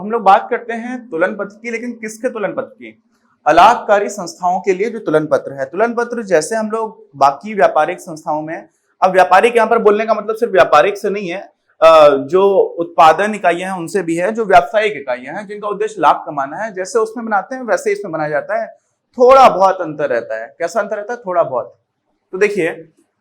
हम लोग बात करते हैं तुलन पत्र की, लेकिन किसके तुलन पत्र की? अलाभकारी संस्थाओं के लिए जो तुलन पत्र है। तुलन पत्र जैसे हम लोग बाकी व्यापारिक संस्थाओं में, अब व्यापारिक यहाँ पर बोलने का मतलब सिर्फ व्यापारिक से नहीं है, जो उत्पादन इकाइयां हैं उनसे भी है, जो व्यावसायिक इकाइयां हैं जिनका उद्देश्य लाभ कमाना है, जैसे उसमें बनाते हैं वैसे इसमें बनाया जाता है। थोड़ा बहुत अंतर रहता है। कैसा अंतर रहता है? थोड़ा बहुत। तो देखिए,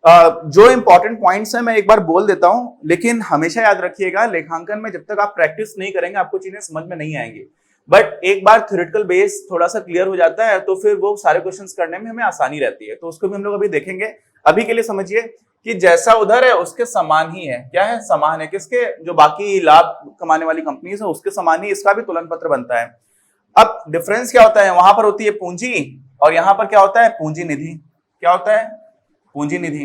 जो इंपॉर्टेंट पॉइंट्स हैं मैं एक बार बोल देता हूं, लेकिन हमेशा याद रखिएगा लेखांकन में जब तक आप प्रैक्टिस नहीं करेंगे आपको चीजें समझ में नहीं आएंगी। बट एक बार थ्योरेटिकल बेस थोड़ा सा क्लियर हो जाता है तो फिर वो सारे क्वेश्चंस करने में हमें आसानी रहती है। तो उसको भी हम लोग अभी देखेंगे। अभी के लिए समझिए कि जैसा उधर है उसके समान ही है। क्या है? समान है। किसके? जो बाकी लाभ कमाने वाली कंपनीज है उसके समान ही इसका भी तुलन पत्र बनता है। अब डिफरेंस क्या होता है? वहां पर होती है पूंजी और यहां पर क्या होता है? पूंजी निधि। क्या होता है? पूंजी निधि।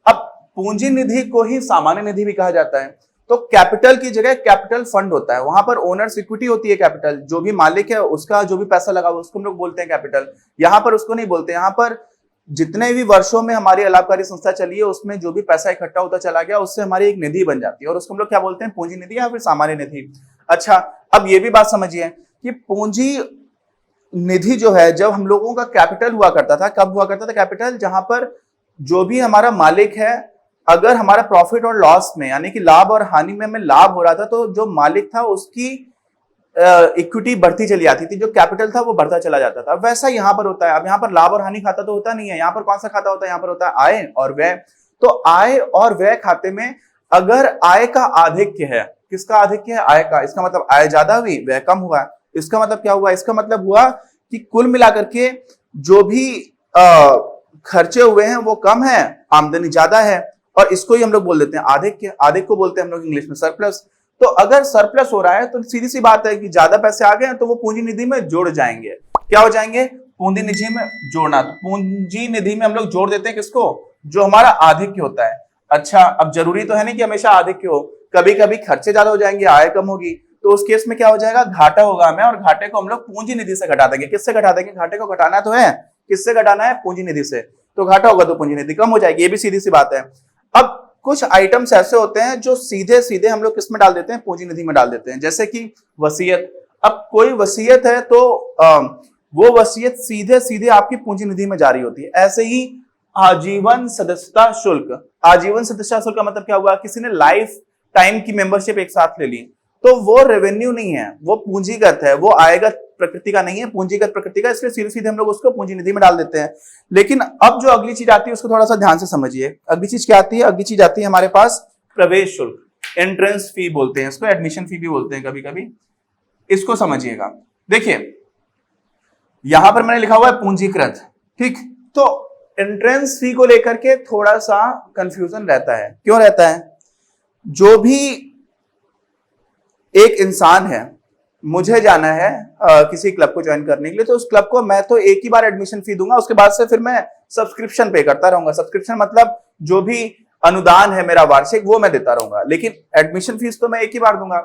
अब पूंजी निधि को ही सामान्य निधि भी कहा जाता है। तो कैपिटल की जगह कैपिटल फंड होता है। वहां पर ओनर्स इक्विटी होती है, कैपिटल, जो भी मालिक है उसका जो भी पैसा लगा हुआ उसको हम लोग बोलते हैं कैपिटल। यहां पर उसको नहीं बोलते। यहां पर जितने भी वर्षों में हमारी अलाभकारी संस्था चली है उसमें जो भी पैसा इकट्ठा होता चला गया उससे हमारी एक निधि बन जाती है और उसको हम लोग क्या बोलते हैं? पूंजी निधि या फिर सामान्य निधि। अच्छा, अब ये भी बात समझिए कि पूंजी निधि जो है, जब हम लोगों का कैपिटल हुआ करता था, कब हुआ करता था कैपिटल? जहां पर जो भी हमारा मालिक है, अगर हमारा प्रॉफिट और लॉस में यानी कि लाभ और हानि में हमें लाभ हो रहा था तो जो मालिक था उसकी इक्विटी बढ़ती चली आती थी, जो कैपिटल था वो बढ़ता चला जाता था। वैसा यहाँ पर होता है। अब यहाँ पर लाभ और हानि खाता तो होता नहीं है। यहाँ पर कौन सा खाता होता है? यहाँ पर होता है आय और व्यय। तो आय और व्यय खाते में अगर आय का आधिक्य है, किसका आधिक्य है? आय का। इसका मतलब आय ज्यादा हुई, व्यय कम हुआ। इसका मतलब क्या हुआ? इसका मतलब हुआ कि कुल मिलाकर के जो भी खर्चे हुए हैं वो कम है, आमदनी ज्यादा है, और इसको ही हम लोग बोल देते हैं आधिक्य। आधिक्य को बोलते हैं हम लोग इंग्लिश में सरप्लस। तो अगर सरप्लस हो रहा है तो सीधी सी बात है कि ज्यादा पैसे आ गए हैं तो वो पूंजी निधि में जोड़ जाएंगे। क्या हो जाएंगे? पूंजी निधि में जोड़ना। तो पूंजी निधि में हम लोग जोड़ देते हैं किसको? जो हमारा आधिक्य होता है। अच्छा, अब जरूरी तो है नहीं कि हमेशा आधिक्य हो। कभी कभी खर्चे ज्यादा हो जाएंगे, आय कम होगी, तो उस केस में क्या हो जाएगा? घाटा होगा हमें, और घाटे को हम लोग पूंजी निधि से घटा देंगे। किससे घटा देंगे? घाटे को घटाना तो है, किससे घटाना है? पूंजी निधि से। तो घाटा होगा तो पूंजी निधि कम हो जाएगी। ये भी सीधी सी बात है। अब कुछ आइटम्स ऐसे होते हैं जो सीधे सीधे हम लोग किसमें डाल देते हैं? पूंजी निधि में डाल देते हैं। जैसे कि वसीयत। अब कोई वसीयत है तो वो वसीयत सीधे सीधे आपकी पूंजी निधि में जारी होती है। ऐसे ही आजीवन सदस्यता शुल्क। आजीवन सदस्यता शुल्क का मतलब क्या हुआ? किसी ने लाइफ टाइम की मेंबरशिप एक साथ ले ली, तो वो रेवेन्यू नहीं है, वो पूंजीगत है, वो आयगत प्रकृति का नहीं है, पूंजीगत प्रकृति का। इसलिए सीधे सीधे हम लोग उसको पूंजी निधि में डाल देते हैं। लेकिन अब जो अगली चीज आती है उसको थोड़ा सा ध्यान से समझिए। अगली चीज क्या आती है? अगली चीज आती है हमारे पास प्रवेश शुल्क, एंट्रेंस फी बोलते हैं इसको, एडमिशन फी भी बोलते हैं कभी कभी। इसको समझिएगा। देखिए, यहां पर मैंने लिखा हुआ है पूंजीकृत, ठीक। तो एंट्रेंस फी को लेकर के थोड़ा सा कंफ्यूजन रहता है। क्यों रहता है? जो भी एक इंसान है, मुझे जाना है किसी क्लब को ज्वाइन करने के लिए, तो उस क्लब को मैं तो एक ही बार एडमिशन फी दूंगा, उसके बाद से फिर मैं सब्सक्रिप्शन पे करता रहूंगा। सब्सक्रिप्शन मतलब जो भी अनुदान है मेरा वार्षिक वो मैं देता रहूंगा, लेकिन एडमिशन फीस तो मैं एक ही बार दूंगा।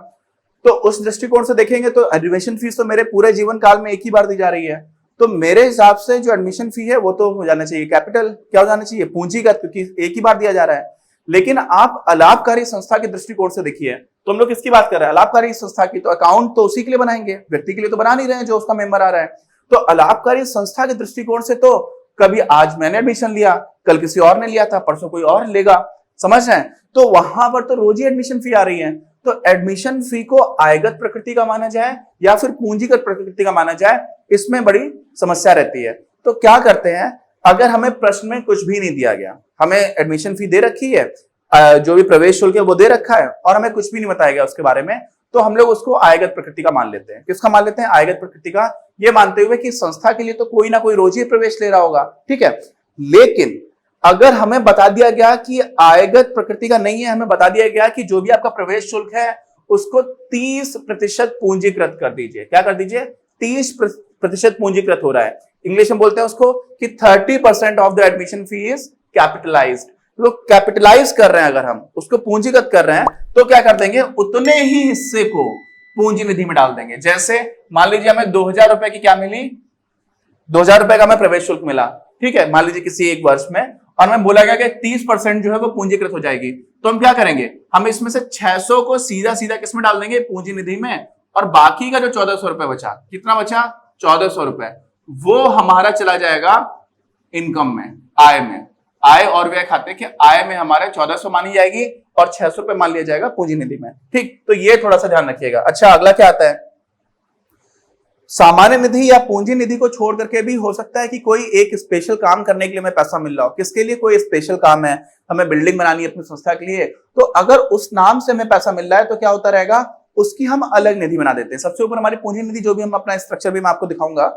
तो उस दृष्टिकोण से देखेंगे तो एडमिशन फीस तो मेरे पूरे जीवन काल में एक ही बार दी जा रही है। तो मेरे हिसाब से जो एडमिशन फी है वो तो हो जाना चाहिए कैपिटल। क्या हो जाना चाहिए? पूंजीगत, क्योंकि एक ही बार दिया जा रहा है। लेकिन आप अलाभकारी संस्था के दृष्टिकोण से देखिए, तो हम लोग किसकी बात कर रहे हैं? अलाभकारी संस्था की। तो अकाउंट तो उसी के लिए बनाएंगे, व्यक्ति के लिए तो बना नहीं रहे हैं जो उसका मेंबर आ रहा है। तो अलाभकारी संस्था के दृष्टिकोण से तो कभी आज मैंने एडमिशन लिया, कल किसी और ने लिया था, परसों कोई और लेगा, समझ रहे हैं? तो वहां पर तो रोज ही एडमिशन फी आ रही है। तो एडमिशन फी को आयगत प्रकृति का माना जाए या फिर पूंजीगत प्रकृति का माना जाए, इसमें बड़ी समस्या रहती है। तो क्या करते हैं, अगर हमें प्रश्न में कुछ भी नहीं दिया गया, हमें एडमिशन फी दे रखी है, जो भी प्रवेश शुल्क है वो दे रखा है, और हमें कुछ भी नहीं बताया गया उसके बारे में, तो हम लोग उसको आयगत प्रकृति का मान लेते हैं। किसका मान लेते हैं? आयगत प्रकृति का। ये मानते हुए कि संस्था के लिए तो कोई ना कोई रोज ही प्रवेश ले रहा होगा, ठीक है। लेकिन अगर हमें बता दिया गया कि आयगत प्रकृति का नहीं है, हमें बता दिया गया कि जो भी आपका प्रवेश शुल्क है उसको 30% पूंजीकृत कर दीजिए। क्या कर दीजिए? 30% पूंजीकृत हो रहा है। इंग्लिश में बोलते हैं उसको कि 30% of the admission fee is capitalised. तो कैपिटलाइज कर रहे हैं, अगर हम उसको पूंजीगत कर रहे हैं तो क्या कर देंगे? उतने ही हिस्से को पूंजी निधि में डाल देंगे। जैसे मान लीजिए हमें 2000 रुपए की क्या मिली? 2000 रुपए का हमें प्रवेश शुल्क मिला, ठीक है, मान लीजिए किसी एक वर्ष में, और हमें बोला गया कि 30% जो है वो पूंजीकृत हो जाएगी। तो हम क्या करेंगे? हम इसमें से 600 को सीधा सीधा किसमें डाल देंगे? पूंजी निधि में, और बाकी का जो 1400 रुपए बचा, कितना बचा 1400 रुपए, वो हमारा चला जाएगा इनकम में, आय में, आय और व्यय खाते के आय में हमारे 1400 मानी जाएगी और 600 रुपए मान लिया जाएगा पूंजी निधि में। ठीक, तो ये थोड़ा सा ध्यान रखिएगा। अच्छा, अगला क्या आता है, सामान्य निधि या पूंजी निधि को छोड़ करके भी हो सकता है कि कोई एक स्पेशल काम करने के लिए हमें पैसा मिल रहा हो। किसके लिए, कोई स्पेशल काम है, हमें बिल्डिंग बनानी है अपनी संस्था के लिए, तो अगर उस नाम से हमें पैसा मिल रहा है तो क्या होता रहेगा, उसकी हम अलग निधि बना देते हैं। सबसे ऊपर हमारी पूंजी निधि, जो भी हम अपना स्ट्रक्चर भी मैं आपको दिखाऊंगा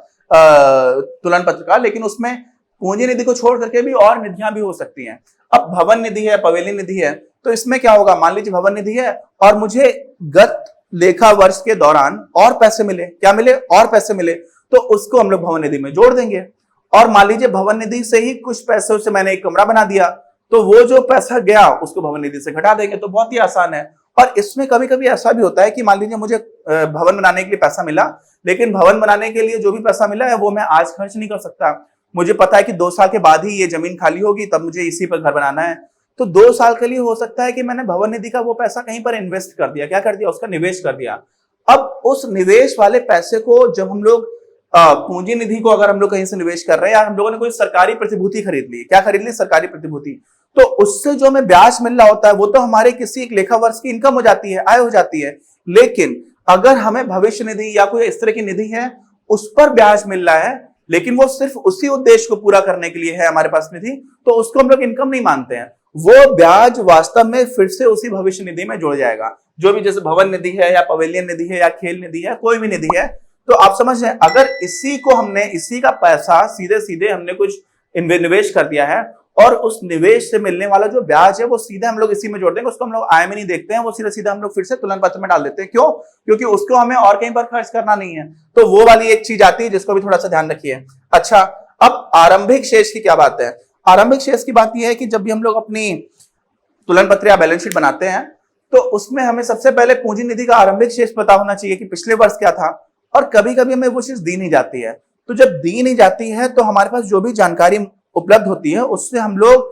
तुलन पत्र का, लेकिन उसमें पूंजी निधि को छोड़ करके भी और निधियां भी हो सकती हैं। अब भवन निधि है, पवेलियन निधि है, तो इसमें क्या होगा, मान लीजिए भवन निधि है और मुझे गत लेखा वर्ष के दौरान और पैसे मिले, क्या मिले, और पैसे मिले, तो उसको हम लोग भवन निधि में जोड़ देंगे। और मान लीजिए भवन निधि से ही कुछ पैसों से मैंने एक कमरा बना दिया, तो वो जो पैसा गया उसको भवन निधि से घटा देंगे। तो बहुत ही आसान है। और इसमें कभी कभी ऐसा भी होता है कि मान लीजिए मुझे भवन बनाने के लिए पैसा मिला, लेकिन भवन बनाने के लिए जो भी पैसा मिला है वो मैं आज खर्च नहीं कर सकता। मुझे पता है कि 2 साल के बाद ही ये जमीन खाली होगी, तब मुझे इसी पर घर बनाना है। तो 2 साल के लिए हो सकता है कि मैंने भवन निधि का वो पैसा कहीं पर इन्वेस्ट कर दिया, क्या कर दिया, उसका निवेश कर दिया। अब उस निवेश वाले पैसे को जब हम लोग पूंजी निधि को अगर हम लोग कहीं से निवेश कर रहे हैं, या हम लोगों ने कोई सरकारी प्रतिभूति खरीद ली, क्या खरीद ली, सरकारी प्रतिभूति, तो उससे जो हमें ब्याज मिल रहा होता है वो तो हमारे किसी एक लेखा वर्ष की इनकम हो जाती है, आय हो जाती है। लेकिन अगर हमें भविष्य निधि या कोई इस तरह की निधि है उस पर ब्याज मिल रहा है, लेकिन वो सिर्फ उसी उद्देश्य को पूरा करने के लिए है हमारे पास निधि, तो उसको हम लोग इनकम नहीं मानते हैं। वो ब्याज वास्तव में फिर से उसी भविष्य निधि में जुड़ जाएगा। जो भी, जैसे भवन निधि है या पवेलियन निधि है या खेल निधि है, कोई भी निधि है, तो आप समझ रहे हैं, अगर इसी को हमने, इसी का पैसा सीधे सीधे हमने कुछ निवेश कर दिया है और उस निवेश से मिलने वाला जो ब्याज है वो सीधे हम लोग इसी में जोड़ देंगे, उसको हम लोग आय में नहीं देखते हैं, वो सीधा सीधा हम लोग फिर से तुलन पत्र में डाल देते हैं। क्यों, क्योंकि उसको हमें और कहीं पर खर्च करना नहीं है। तो वो वाली एक चीज आती है जिसको भी थोड़ा सा ध्यान रखिए। अच्छा, अब आरंभिक शेष की क्या बात है। आरंभिक शेष की बात यह है कि जब भी हम लोग अपनी तुलन पत्र या बैलेंस शीट बनाते हैं तो उसमें हमें सबसे पहले पूंजी निधि का आरंभिक शेष पता होना चाहिए कि पिछले वर्ष क्या था। और कभी कभी हमें वो चीज दी नहीं जाती है, तो जब दी नहीं जाती है तो हमारे पास जो भी जानकारी उपलब्ध होती है उससे हम लोग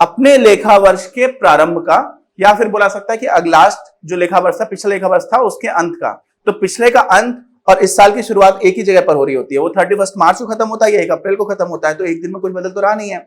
अपने लेखा वर्ष के प्रारंभ का, या फिर बोला सकता है कि अगलास्ट जो लेखा वर्ष था, पिछला लेखा वर्ष था, उसके अंत का, तो पिछले का अंत और इस साल की शुरुआत एक ही जगह पर हो रही होती है। वो 31 मार्च को खत्म होता है या 1 अप्रैल को खत्म होता है, तो एक दिन में कुछ बदल तो रहा नहीं है।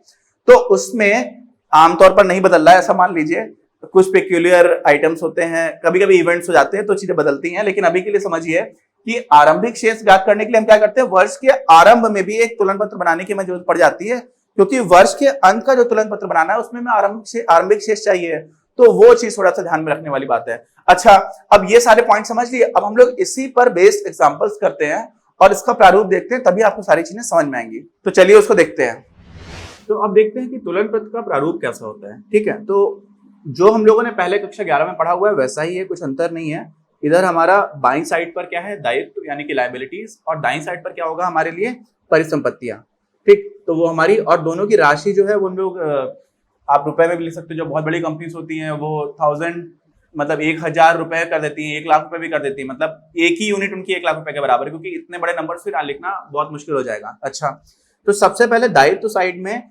तो उसमें आमतौर पर नहीं बदल रहा है, ऐसा मान लीजिए, कुछ पेक्यूलियर आइटम्स होते हैं, कभी कभी इवेंट्स हो जाते हैं तो चीजें बदलती हैं। लेकिन अभी के लिए समझिए कि आरंभिक शेष ज्ञात करने के लिए हम क्या करते हैं, वर्ष के आरंभ में भी एक तुलन पत्र बनाने की हमें जरूरत पड़ जाती है, क्योंकि वर्ष के अंत का जो तुलन पत्र बनाना है उसमें हमें आरंभिक शेष चाहिए। तो वो चीज थोड़ा सा ध्यान में रखने वाली बात है। अच्छा, अब ये सारे पॉइंट समझ लिए, अब हम लोग इसी पर बेस्ड एग्जांपल्स करते हैं और इसका प्रारूप देखते हैं, तभी आपको सारी चीजें समझ में आएंगी। तो चलिए उसको देखते हैं। तो अब देखते हैं कि तुलन पत्र का प्रारूप कैसा होता है। ठीक है, तो जो हम लोगों ने पहले कक्षा 11 में पढ़ा हुआ है वैसा ही है, कुछ अंतर नहीं है। इधर हमारा बाईं साइड पर क्या है, दायित्व यानी कि लायबिलिटीज, और दाईं साइड पर क्या होगा हमारे लिए, परिसंपत्तियां। ठीक, तो वो हमारी, और दोनों की राशि जो है वो हम लोग आप रुपए में भी लिख सकते हो। जो बहुत बड़ी कंपनीज होती हैं वो 1000 मतलब 1000 रुपए कर देती हैं, 1 लाख रुपए भी कर देती है, मतलब एक ही यूनिट उनकी 1 लाख रुपए के बराबर है, क्योंकि इतने बड़े नंबर फिर लिखना बहुत मुश्किल हो जाएगा। अच्छा, तो सबसे पहले दायित्व साइड में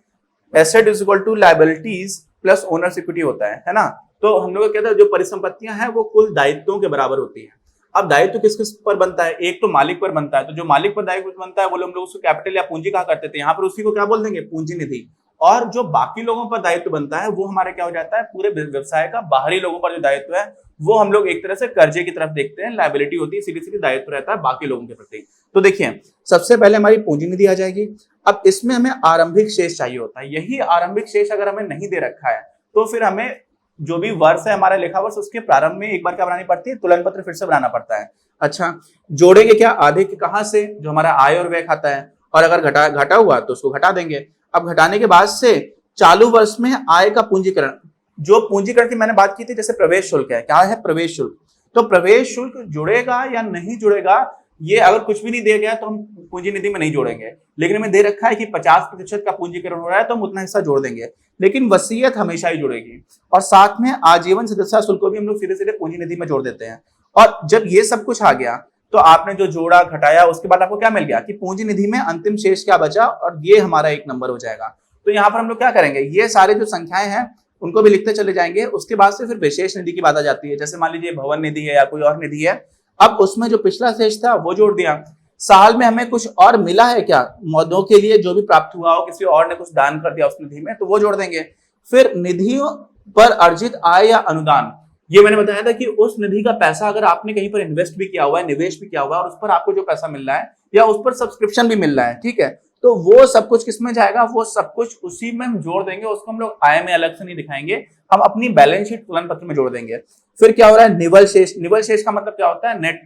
asset is equal to liabilities plus owners equity होता है ना। तो हम लोग कहते हैं जो परिसंपत्तियां हैं वो कुल दायित्वों के बराबर होती है। अब दायित्व किस किस पर बनता है, एक तो मालिक पर बनता है, तो जो मालिक पर दायित्व बनता है वो हम लोग उसको कैपिटल या पूंजी कहा करते थे, यहाँ पर उसी को क्या बोल देंगे, पूंजी निधि। और जो बाकी लोगों पर दायित्व बनता है वो हमारे क्या हो जाता है, पूरे व्यवसाय का बाहरी लोगों पर जो दायित्व है वो हम लोग एक तरह से कर्जे की तरफ देखते हैं, लायबिलिटी होती है, सीधी सीधी दायित्व रहता है बाकी लोगों के प्रति। तो देखिए, सबसे पहले हमारी पूंजी निधि आ जाएगी। अब इसमें हमें आरंभिक शेष चाहिए होता है। यही आरंभिक शेष अगर हमें नहीं दे रखा है तो फिर हमें जो भी वर्ष है हमारा लेखा वर्ष, उसके प्रारंभ में एक बार क्या बनानी पड़ती है, तुलन पत्र फिर से बनाना पड़ता है। अच्छा, जोड़ेंगे क्या, आधे के कहां से, जो हमारा आय और व्यय खाता है, और अगर घटा हुआ तो उसको घटा देंगे। अब घटाने के बाद से चालू वर्ष में आय का पूंजीकरण, जो पूंजीकरण की मैंने बात की थी, जैसे प्रवेश शुल्क है, क्या है प्रवेश शुल्क, तो प्रवेश शुल्क जुड़ेगा या नहीं जुड़ेगा, ये अगर कुछ भी नहीं दिया गया तो हम पूंजी निधि में नहीं जोड़ेंगे। लेकिन हमें दे रखा है कि 50% का पूंजीकरण हो रहा है तो हम उतना हिस्सा जोड़ देंगे, लेकिन वसीयत हमेशा ही जुड़ेगी। और साथ में आजीवन सदस्यता शुल्क को भी हम लोग सीधे सीधे पूंजी निधि में जोड़ देते हैं। और जब ये सब कुछ आ गया तो आपने जो जोड़ा घटाया उसके बाद आपको क्या मिल गया कि पूंजी निधि में अंतिम शेष क्या बचा, और ये हमारा एक नंबर हो जाएगा। तो यहाँ पर हम लोग क्या करेंगे, ये सारे जो संख्याएं हैं उनको भी लिखते चले जाएंगे। उसके बाद से फिर विशेष निधि की बात आ जाती है। जैसे मान लीजिए भवन निधि है या कोई और निधि है, अब उसमें जो पिछला शेष था वो जोड़ दिया। साल में हमें कुछ और मिला है क्या मदों के लिए, जो भी प्राप्त हुआ हो, किसी और ने कुछ दान कर दिया उस निधि में, तो वो जोड़ देंगे। फिर निधियों पर अर्जित आय या अनुदान, ये मैंने बताया था कि उस निधि का पैसा अगर आपने कहीं पर इन्वेस्ट भी किया हुआ है, निवेश भी किया हुआ है, और उस पर आपको जो पैसा मिल रहा है या उस पर सब्सक्रिप्शन भी मिल रहा है, ठीक है, तो वो सब कुछ किसमें जाएगा, वो सब कुछ उसी में हम जोड़ देंगे। उसको हम लोग आय में अलग से नहीं दिखाएंगे, हम अपनी बैलेंस शीट तुलन पत्र में जोड़ देंगे। फिर क्या हो रहा है, निवल शेष। निवल शेष का मतलब क्या होता है, नेट,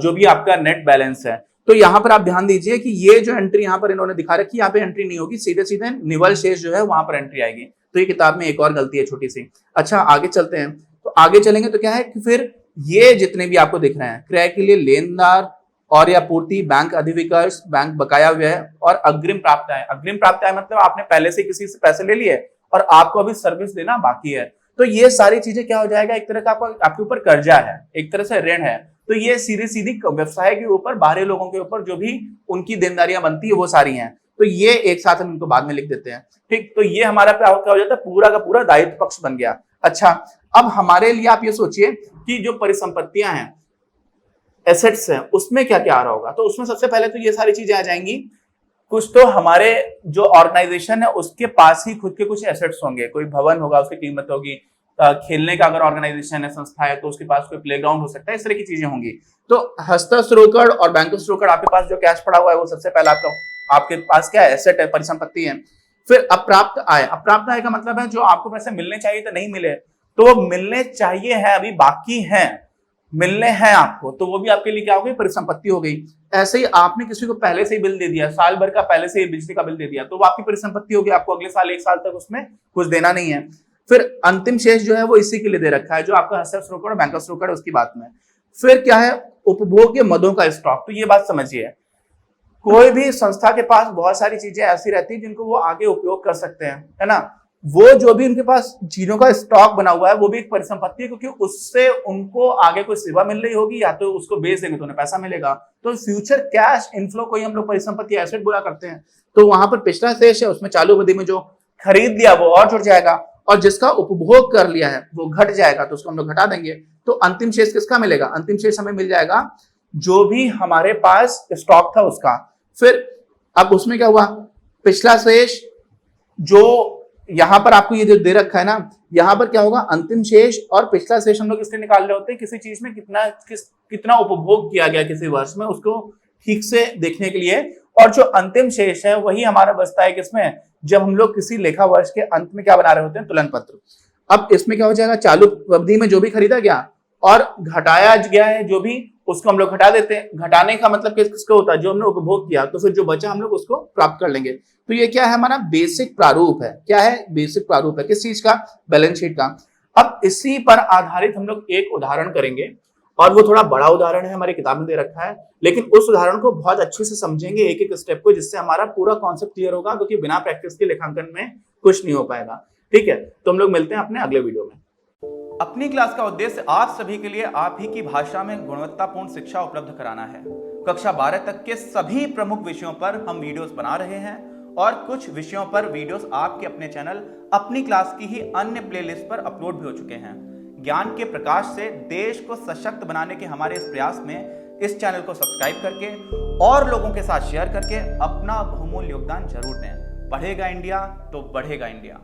जो भी आपका नेट बैलेंस है। तो यहां पर आप ध्यान दीजिए कि ये जो एंट्री यहां पर इन्होंने दिखा रखी, यहाँ पे एंट्री नहीं होगी, सीधे सीधे निवल शेष जो है वहां पर एंट्री आएगी। तो ये किताब में एक और गलती है छोटी सी। अच्छा आगे चलते हैं, तो आगे चलेंगे तो क्या है कि फिर ये जितने भी आपको दिख रहे हैं, क्रय के लिए लेनदार और या पूर्ति, बैंक अधिविकर्ष, बैंक बकाया व्यय और अग्रिम प्राप्त आय। अग्रिम प्राप्त आय मतलब आपने पहले से किसी से पैसे ले लिए और आपको अभी सर्विस देना बाकी है, तो ये सारी चीजें क्या हो जाएगा, एक तरह का आपके ऊपर कर्जा है, एक तरह से ऋण है। तो ये सीधी सीधी व्यवसाय के ऊपर, बाहरी लोगों के ऊपर जो भी उनकी देनदारियां बनती है वो सारी हैं। तो ये एक साथ हम इनको बाद में लिख देते हैं, ठीक। तो ये हमारा क्या हो जाता है, पूरा का पूरा दायित्व पक्ष बन गया। अच्छा, अब हमारे लिए आप ये सोचिए कि जो परिसंपत्तियां हैं, एसेट्स हैं, उसमें क्या क्या आ रहा होगा। तो उसमें सबसे पहले तो ये सारी चीजें आ जाएंगी। कुछ तो हमारे जो ऑर्गेनाइजेशन है उसके पास ही खुद के कुछ एसेट्स होंगे, कोई भवन होगा उसकी कीमत होगी, खेलने का अगर ऑर्गेनाइजेशन है, संस्था है, तो उसके पास कोई प्लेग्राउंड हो सकता है, इस तरह की चीजें होंगी। तो हस्तस्थ रोकड़ और बैंकस्थ रोकड़, आपके पास जो कैश पड़ा हुआ है वो सबसे पहला आपके पास क्या है, एसेट है, परिसंपत्ति है। फिर अप्राप्त आय। अप्राप्त आय का मतलब है जो आपको पैसे मिलने चाहिए तो नहीं मिले, तो वो मिलने चाहिए है, अभी बाकी है, मिलने हैं आपको, तो वो भी आपके लिए क्या हो गई, परिसंपत्ति हो गई। ऐसे ही आपने किसी को पहले से ही बिल दे दिया, साल भर का पहले से ही बिजली का बिल दे दिया, तो वो आपकी परिसंपत्ति हो गई, आपको अगले साल 1 साल तक उसमें कुछ देना नहीं है। फिर अंतिम शेष जो है वो इसी के लिए दे रखा है, जो आपका हस्तस्थ रोकड़ और बैंकस्थ रोकड़ उसकी बात में। फिर क्या है, उपभोग के मदों का स्टॉक। तो ये बात समझिए, कोई भी संस्था के पास बहुत सारी चीजें ऐसी रहती है जिनको वो आगे उपयोग कर सकते हैं, है ना। वो जो भी उनके पास चीजों का स्टॉक बना हुआ है वो भी एक परिसंपत्ति है, क्योंकि उससे उनको आगे कोई सेवा मिल रही होगी, या तो उसको बेच देंगे तो उन्हें पैसा मिलेगा। तो फ्यूचर कैश इनफ्लो को ही हम लोग परिसंपत्ति, एसेट बोला करते हैं। तो वहां पर पिछला शेष है, उसमें चालू अवधि में जो खरीद लिया वो और जुड़ जाएगा, और जिसका उपभोग कर लिया है वो घट जाएगा, तो उसको हम लोग घटा देंगे। तो अंतिम शेष किसका मिलेगा, अंतिम शेष हमें मिल जाएगा जो भी हमारे पास स्टॉक था उसका। फिर अब उसमें क्या हुआ, पिछला शेष जो यहां पर आपको ये जो दे रखा है ना, यहां पर क्या होगा, अंतिम शेष और पिछला शेष हम लोग इसलिए निकाल रहे होते हैं, किसी चीज में कितना उपभोग किया गया किसी वर्ष में, उसको ठीक से देखने के लिए। और जो अंतिम शेष है वही हमारा बचता है किसमें, जब हम लोग किसी लेखा वर्ष के अंत में क्या बना रहे होते हैं, तुलन पत्र। अब इसमें क्या हो जाएगा, चालू अवधि में जो भी खरीदा गया और घटाया गया है जो भी, उसको हम लोग घटा देते हैं। घटाने का मतलब किसको होता है, जो हमने उपभोग किया, तो फिर जो बचा हम लोग उसको प्राप्त कर लेंगे। तो ये क्या है, हमारा बेसिक प्रारूप है। क्या है, बेसिक प्रारूप है, किस चीज का, बैलेंस शीट का। अब इसी पर आधारित हम लोग एक उदाहरण करेंगे, और वो थोड़ा बड़ा उदाहरण है, हमारी किताब में दे रखा है, लेकिन उस उदाहरण को बहुत अच्छे से समझेंगे एक एक स्टेप को, जिससे हमारा पूरा कॉन्सेप्ट क्लियर होगा, क्योंकि बिना प्रैक्टिस के लेखांकन में कुछ नहीं हो पाएगा। ठीक है, तो हम लोग मिलते हैं अपने अगले वीडियो में। अपनी क्लास का उद्देश्य आप सभी के लिए आप ही की भाषा में गुणवत्तापूर्ण शिक्षा उपलब्ध कराना है। कक्षा 12 तक के सभी प्रमुख विषयों पर हम वीडियोस बना रहे हैं, और कुछ विषयों पर वीडियोस आपके अपने चैनल अपनी क्लास की ही अन्य प्लेलिस्ट पर अपलोड भी हो चुके हैं। ज्ञान के प्रकाश से देश को सशक्त बनाने के हमारे इस प्रयास में इस चैनल को सब्सक्राइब करके और लोगों के साथ शेयर करके अपना बहुमूल्य योगदान जरूर दें। पढ़ेगा इंडिया तो बढ़ेगा इंडिया।